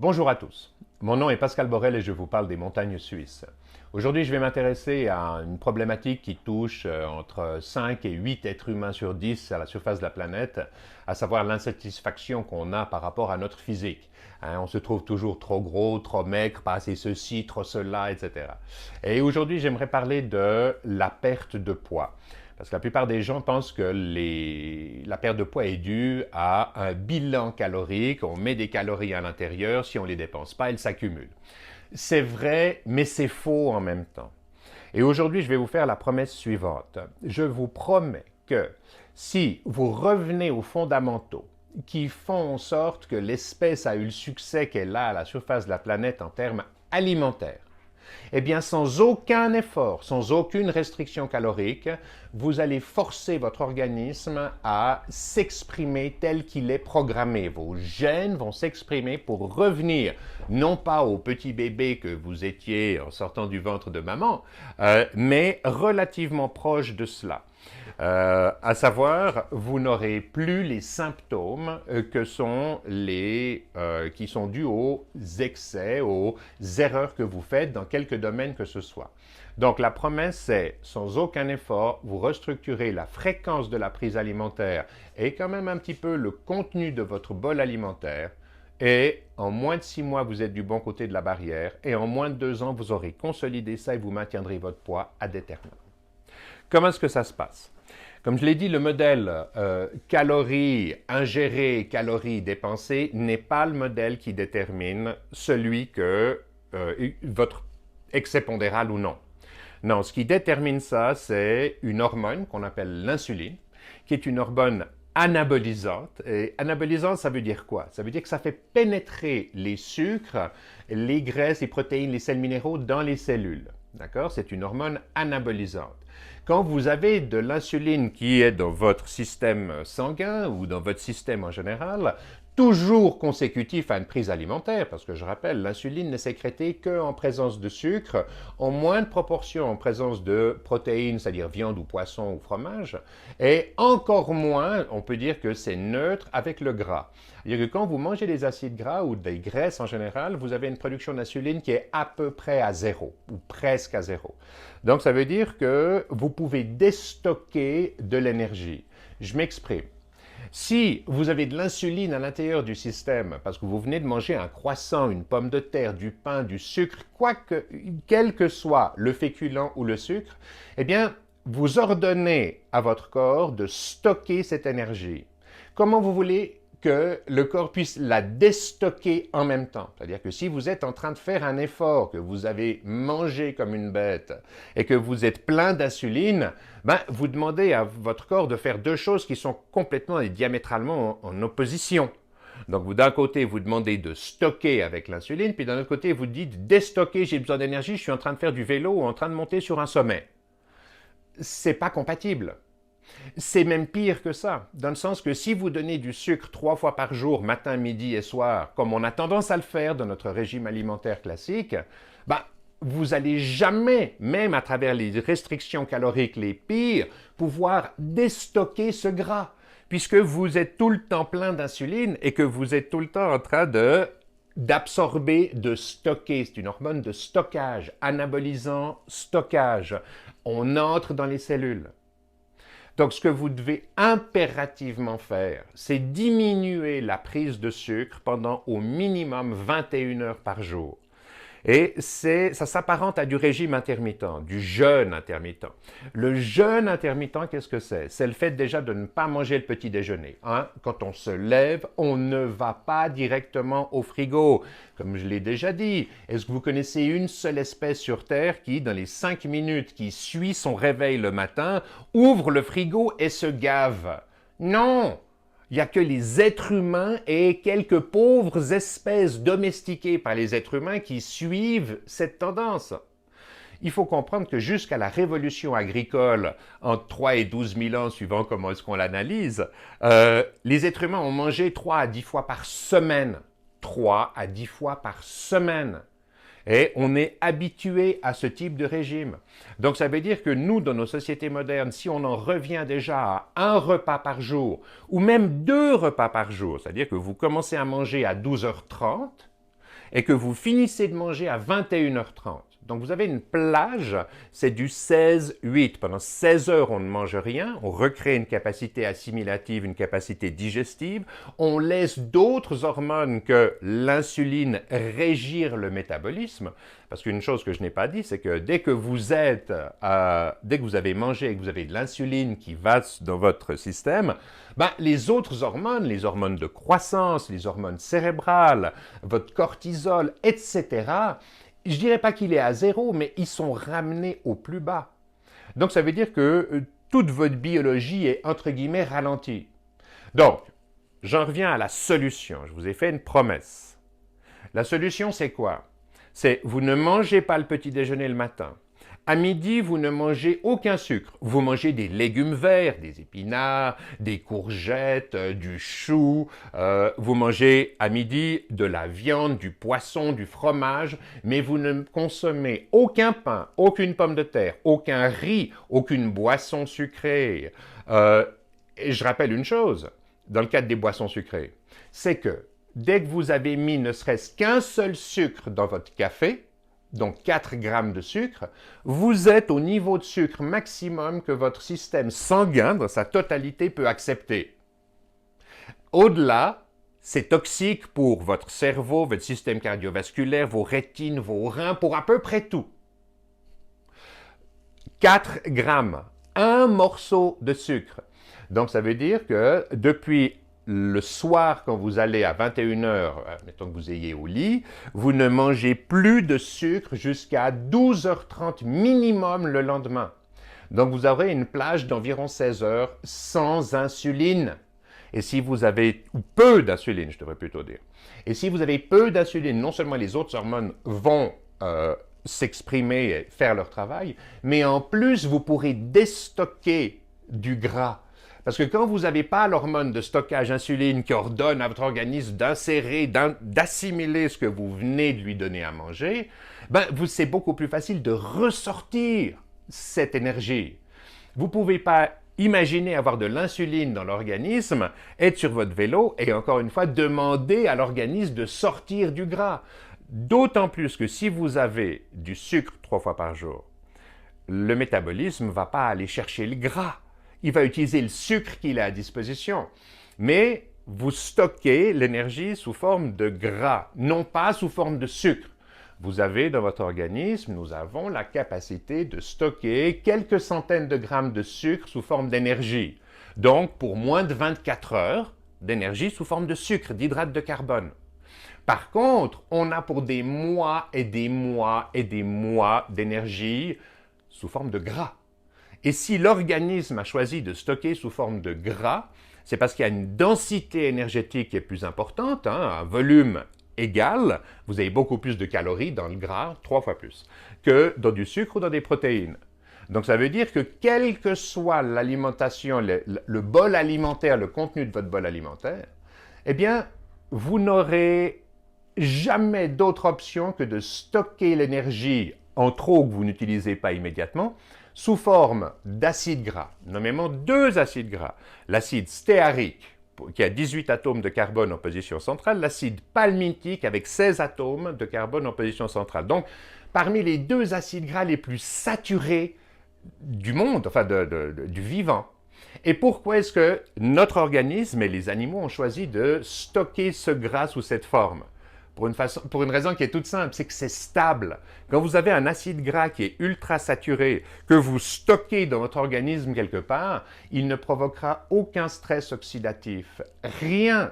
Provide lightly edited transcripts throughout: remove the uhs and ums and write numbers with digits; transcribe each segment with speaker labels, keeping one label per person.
Speaker 1: Bonjour à tous, mon nom est Pascal Borel et je vous parle des montagnes suisses. Aujourd'hui, je vais m'intéresser à une problématique qui touche entre 5 et 8 êtres humains sur 10 à la surface de la planète, à savoir l'insatisfaction qu'on a par rapport à notre physique. On se trouve toujours trop gros, trop maigre, pas assez ceci, trop cela, etc. Et aujourd'hui, j'aimerais parler de la perte de poids. Parce que la plupart des gens pensent que la perte de poids est due à un bilan calorique. On met des calories à l'intérieur, si on ne les dépense pas, elles s'accumulent. C'est vrai, mais c'est faux en même temps. Et aujourd'hui, je vais vous faire la promesse suivante. Je vous promets que si vous revenez aux fondamentaux qui font en sorte que l'espèce a eu le succès qu'elle a à la surface de la planète en termes alimentaires, eh bien, sans aucun effort, sans aucune restriction calorique, vous allez forcer votre organisme à s'exprimer tel qu'il est programmé. Vos gènes vont s'exprimer pour revenir, non pas au petit bébé que vous étiez en sortant du ventre de maman, mais relativement proche de cela. À savoir, vous n'aurez plus les symptômes qui sont dus aux excès, aux erreurs que vous faites dans quelque domaine que ce soit. Donc la promesse c'est, sans aucun effort, vous restructurez la fréquence de la prise alimentaire et quand même un petit peu le contenu de votre bol alimentaire. Et en moins de 6 mois, vous êtes du bon côté de la barrière et en moins de 2 ans, vous aurez consolidé ça et vous maintiendrez votre poids à déterminant. Comment est-ce que ça se passe? Comme je l'ai dit, le modèle calories ingérées, calories dépensées n'est pas le modèle qui détermine celui que votre excès pondéral ou non. Non, ce qui détermine ça, c'est une hormone qu'on appelle l'insuline, qui est une hormone anabolisante. Et anabolisante, ça veut dire quoi? Ça veut dire que ça fait pénétrer les sucres, les graisses, les protéines, les sels minéraux dans les cellules. D'accord? C'est une hormone anabolisante. Quand vous avez de l'insuline qui est dans votre système sanguin ou dans votre système en général, toujours consécutif à une prise alimentaire, parce que je rappelle, l'insuline n'est sécrétée qu'en présence de sucre, en moindre proportion en présence de protéines, c'est-à-dire viande ou poisson ou fromage, et encore moins, on peut dire que c'est neutre avec le gras. C'est-à-dire que quand vous mangez des acides gras ou des graisses en général, vous avez une production d'insuline qui est à peu près à zéro, ou presque à zéro. Donc ça veut dire que vous pouvez déstocker de l'énergie. Je m'exprime. Si vous avez de l'insuline à l'intérieur du système, parce que vous venez de manger un croissant, une pomme de terre, du pain, du sucre, quel que soit le féculent ou le sucre, eh bien, vous ordonnez à votre corps de stocker cette énergie. Comment vous voulez que le corps puisse la déstocker en même temps? C'est-à-dire que si vous êtes en train de faire un effort, que vous avez mangé comme une bête et que vous êtes plein d'insuline, vous demandez à votre corps de faire deux choses qui sont complètement et diamétralement en opposition. Donc, d'un côté, vous demandez de stocker avec l'insuline, puis d'un autre côté, vous dites déstocker, j'ai besoin d'énergie, je suis en train de faire du vélo ou en train de monter sur un sommet. C'est pas compatible. C'est même pire que ça, dans le sens que si vous donnez du sucre 3 fois par jour, matin, midi et soir, comme on a tendance à le faire dans notre régime alimentaire classique, vous n'allez jamais, même à travers les restrictions caloriques les pires, pouvoir déstocker ce gras, puisque vous êtes tout le temps plein d'insuline et que vous êtes tout le temps en train d'absorber, de stocker. C'est une hormone de stockage, anabolisant, stockage. On entre dans les cellules. Donc, ce que vous devez impérativement faire, c'est diminuer la prise de sucre pendant au minimum 21 heures par jour. Et ça s'apparente à du régime intermittent, du jeûne intermittent. Le jeûne intermittent, qu'est-ce que c'est? C'est le fait déjà de ne pas manger le petit déjeuner. Quand on se lève, on ne va pas directement au frigo. Comme je l'ai déjà dit, est-ce que vous connaissez une seule espèce sur Terre qui, dans les 5 minutes qui suivent son réveil le matin, ouvre le frigo et se gave? Non! Il n'y a que les êtres humains et quelques pauvres espèces domestiquées par les êtres humains qui suivent cette tendance. Il faut comprendre que jusqu'à la révolution agricole, entre 3 et 12 000 ans, suivant comment est-ce qu'on l'analyse, les êtres humains ont mangé 3 à 10 fois par semaine. 3 à 10 fois par semaine. Et on est habitué à ce type de régime. Donc ça veut dire que nous, dans nos sociétés modernes, si on en revient déjà à un repas par jour, ou même 2 repas par jour, c'est-à-dire que vous commencez à manger à 12h30, et que vous finissez de manger à 21h30. Donc vous avez une plage, c'est du 16-8. Pendant 16 heures, on ne mange rien, on recrée une capacité assimilative, une capacité digestive, on laisse d'autres hormones que l'insuline régir le métabolisme. Parce qu'une chose que je n'ai pas dit, c'est que dès que vous avez mangé et que vous avez de l'insuline qui va dans votre système, les autres hormones, les hormones de croissance, les hormones cérébrales, votre cortisol, etc., je ne dirais pas qu'il est à zéro, mais ils sont ramenés au plus bas. Donc, ça veut dire que toute votre biologie est, entre guillemets, ralentie. Donc, j'en reviens à la solution. Je vous ai fait une promesse. La solution, c'est quoi? C'est vous ne mangez pas le petit déjeuner le matin. À midi, vous ne mangez aucun sucre. Vous mangez des légumes verts, des épinards, des courgettes, du chou. Vous mangez à midi de la viande, du poisson, du fromage, mais vous ne consommez aucun pain, aucune pomme de terre, aucun riz, aucune boisson sucrée. Et je rappelle une chose, dans le cadre des boissons sucrées, c'est que dès que vous avez mis ne serait-ce qu'un seul sucre dans votre café, donc 4 grammes de sucre, vous êtes au niveau de sucre maximum que votre système sanguin, dans sa totalité, peut accepter. Au-delà, c'est toxique pour votre cerveau, votre système cardiovasculaire, vos rétines, vos reins, pour à peu près tout. 4 grammes, un morceau de sucre. Donc, ça veut dire que depuis le soir, quand vous allez à 21h, mettons que vous ayez au lit, vous ne mangez plus de sucre jusqu'à 12h30 minimum le lendemain. Donc, vous aurez une plage d'environ 16 heures sans insuline. Et si vous avez peu d'insuline, je devrais plutôt dire, et si vous avez peu d'insuline, non seulement les autres hormones vont s'exprimer et faire leur travail, mais en plus, vous pourrez déstocker du gras. Parce que quand vous n'avez pas l'hormone de stockage insuline qui ordonne à votre organisme d'insérer, d'assimiler ce que vous venez de lui donner à manger, c'est beaucoup plus facile de ressortir cette énergie. Vous ne pouvez pas imaginer avoir de l'insuline dans l'organisme, être sur votre vélo et encore une fois demander à l'organisme de sortir du gras. D'autant plus que si vous avez du sucre 3 fois par jour, le métabolisme ne va pas aller chercher le gras. Il va utiliser le sucre qu'il a à disposition. Mais vous stockez l'énergie sous forme de gras, non pas sous forme de sucre. Vous avez dans votre organisme, nous avons la capacité de stocker quelques centaines de grammes de sucre sous forme d'énergie. Donc, pour moins de 24 heures, d'énergie sous forme de sucre, d'hydrate de carbone. Par contre, on a pour des mois et des mois et des mois d'énergie sous forme de gras. Et si l'organisme a choisi de stocker sous forme de gras, c'est parce qu'il y a une densité énergétique qui est plus importante, un volume égal, vous avez beaucoup plus de calories dans le gras, 3 fois plus, que dans du sucre ou dans des protéines. Donc ça veut dire que quelle que soit l'alimentation, le bol alimentaire, le contenu de votre bol alimentaire, eh bien, vous n'aurez jamais d'autre option que de stocker l'énergie en trop que vous n'utilisez pas immédiatement, sous forme d'acides gras, nommément 2 acides gras. L'acide stéarique, qui a 18 atomes de carbone en position centrale, l'acide palmitique avec 16 atomes de carbone en position centrale. Donc, parmi les 2 acides gras les plus saturés du monde, enfin du vivant. Et pourquoi est-ce que notre organisme et les animaux ont choisi de stocker ce gras sous cette forme? Pour une raison qui est toute simple, c'est que c'est stable. Quand vous avez un acide gras qui est ultra saturé, que vous stockez dans votre organisme quelque part, il ne provoquera aucun stress oxydatif. Rien.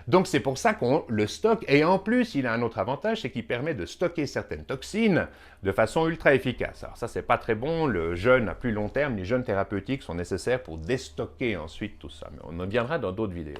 Speaker 1: Donc c'est pour ça qu'on le stocke. Et en plus, il a un autre avantage, c'est qu'il permet de stocker certaines toxines de façon ultra efficace. Alors ça, c'est pas très bon. Le jeûne à plus long terme, les jeûnes thérapeutiques sont nécessaires pour déstocker ensuite tout ça. Mais on en viendra dans d'autres vidéos.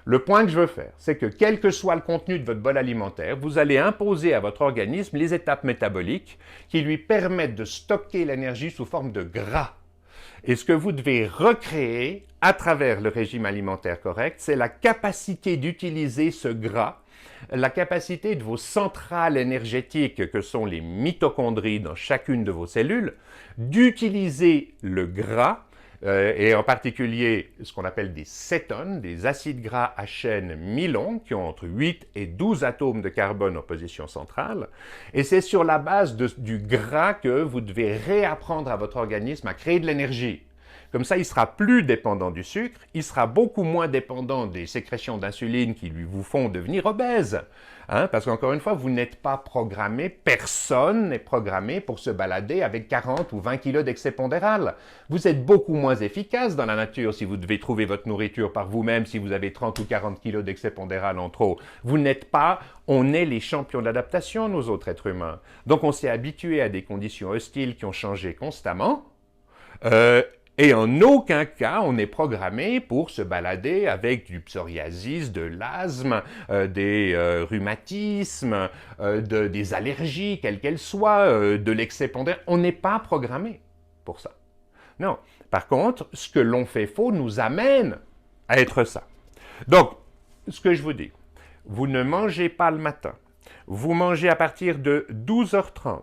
Speaker 1: Le point que je veux faire, c'est que quel que soit le contenu de votre bol alimentaire, vous allez imposer à votre organisme les étapes métaboliques qui lui permettent de stocker l'énergie sous forme de gras. Et ce que vous devez recréer à travers le régime alimentaire correct, c'est la capacité d'utiliser ce gras, la capacité de vos centrales énergétiques que sont les mitochondries dans chacune de vos cellules, d'utiliser le gras et en particulier ce qu'on appelle des cétones, des acides gras à chaîne mi-longue qui ont entre 8 et 12 atomes de carbone en position centrale. Et c'est sur la base du gras que vous devez réapprendre à votre organisme à créer de l'énergie. Comme ça, il sera plus dépendant du sucre, il sera beaucoup moins dépendant des sécrétions d'insuline qui vous font devenir obèse. Hein? Parce qu'encore une fois, vous n'êtes pas programmé, personne n'est programmé pour se balader avec 40 ou 20 kilos d'excès pondéral. Vous êtes beaucoup moins efficace dans la nature si vous devez trouver votre nourriture par vous-même, si vous avez 30 ou 40 kilos d'excès pondéral en trop. Vous n'êtes pas, on est les champions d'adaptation, nous autres êtres humains. Donc on s'est habitué à des conditions hostiles qui ont changé constamment. Et en aucun cas, on est programmé pour se balader avec du psoriasis, de l'asthme, des rhumatismes, des allergies, quelles qu'elles soient, de l'excès pondéral. On n'est pas programmé pour ça. Non. Par contre, ce que l'on fait faux nous amène à être ça. Donc, ce que je vous dis, vous ne mangez pas le matin. Vous mangez à partir de 12h30.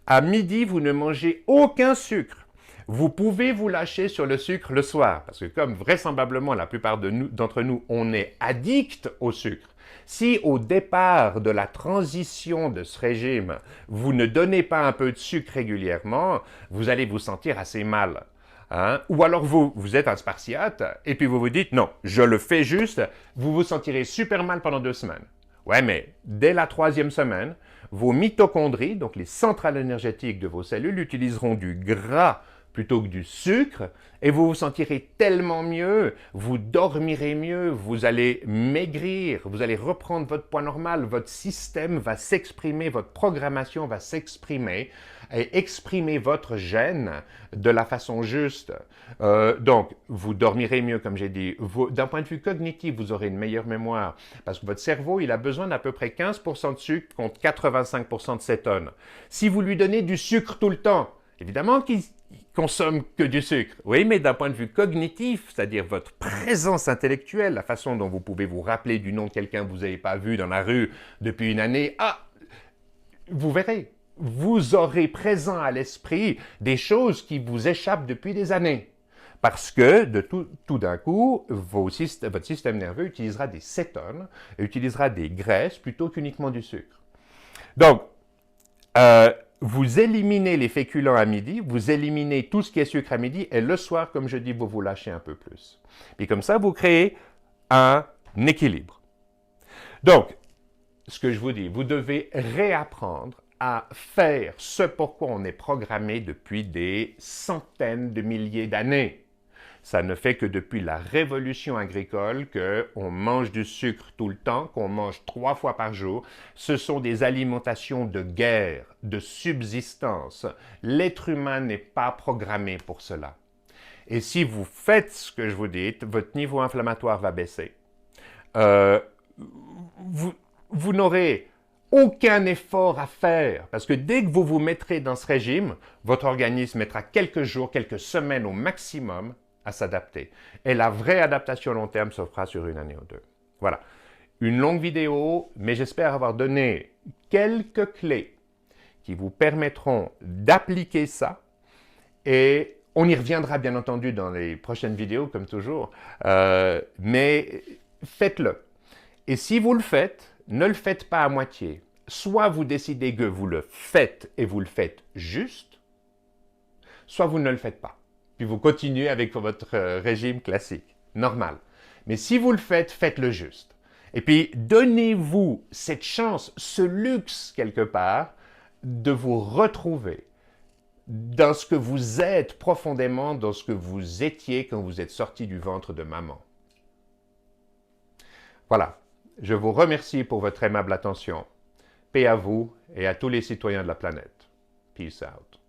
Speaker 1: À midi, vous ne mangez aucun sucre. Vous pouvez vous lâcher sur le sucre le soir, parce que comme vraisemblablement la plupart d'entre nous, on est addict au sucre. Si au départ de la transition de ce régime, vous ne donnez pas un peu de sucre régulièrement, vous allez vous sentir assez mal. Hein? Ou alors vous êtes un spartiate, et puis vous vous dites, non, je le fais juste, vous vous sentirez super mal pendant 2 semaines. Ouais, mais dès la 3e semaine, vos mitochondries, donc les centrales énergétiques de vos cellules, utiliseront du gras plutôt que du sucre, et vous vous sentirez tellement mieux, vous dormirez mieux, vous allez maigrir, vous allez reprendre votre poids normal, votre système va s'exprimer, votre programmation va s'exprimer et exprimer votre gène de la façon juste. Donc, vous dormirez mieux, comme j'ai dit. D'un point de vue cognitif, vous aurez une meilleure mémoire, parce que votre cerveau, il a besoin d'à peu près 15% de sucre contre 85% de cétones. Si vous lui donnez du sucre tout le temps, évidemment qu'il consomme que du sucre. Oui, mais d'un point de vue cognitif, c'est-à-dire votre présence intellectuelle, la façon dont vous pouvez vous rappeler du nom de quelqu'un que vous n'avez pas vu dans la rue depuis une année, vous verrez, vous aurez présent à l'esprit des choses qui vous échappent depuis des années. Parce que, tout d'un coup, votre système nerveux utilisera des cétones, et utilisera des graisses plutôt qu'uniquement du sucre. Donc, vous éliminez les féculents à midi, vous éliminez tout ce qui est sucre à midi, et le soir, comme je dis, vous vous lâchez un peu plus. Puis comme ça, vous créez un équilibre. Donc, ce que je vous dis, vous devez réapprendre à faire ce pourquoi on est programmé depuis des centaines de milliers d'années. Ça ne fait que depuis la révolution agricole qu'on mange du sucre tout le temps, qu'on mange 3 fois par jour. Ce sont des alimentations de guerre, de subsistance. L'être humain n'est pas programmé pour cela. Et si vous faites ce que je vous dis, votre niveau inflammatoire va baisser. Vous n'aurez aucun effort à faire, parce que dès que vous vous mettrez dans ce régime, votre organisme mettra quelques jours, quelques semaines au maximum à s'adapter. Et la vraie adaptation long terme se fera sur 1 année ou 2. Voilà. Une longue vidéo, mais j'espère avoir donné quelques clés qui vous permettront d'appliquer ça. Et on y reviendra bien entendu dans les prochaines vidéos, comme toujours. Mais faites-le. Et si vous le faites, ne le faites pas à moitié. Soit vous décidez que vous le faites et vous le faites juste, soit vous ne le faites pas. Puis vous continuez avec votre régime classique, normal. Mais si vous le faites, faites-le juste. Et puis, donnez-vous cette chance, ce luxe quelque part, de vous retrouver dans ce que vous êtes profondément, dans ce que vous étiez quand vous êtes sorti du ventre de maman. Voilà. Je vous remercie pour votre aimable attention. Paix à vous et à tous les citoyens de la planète. Peace out.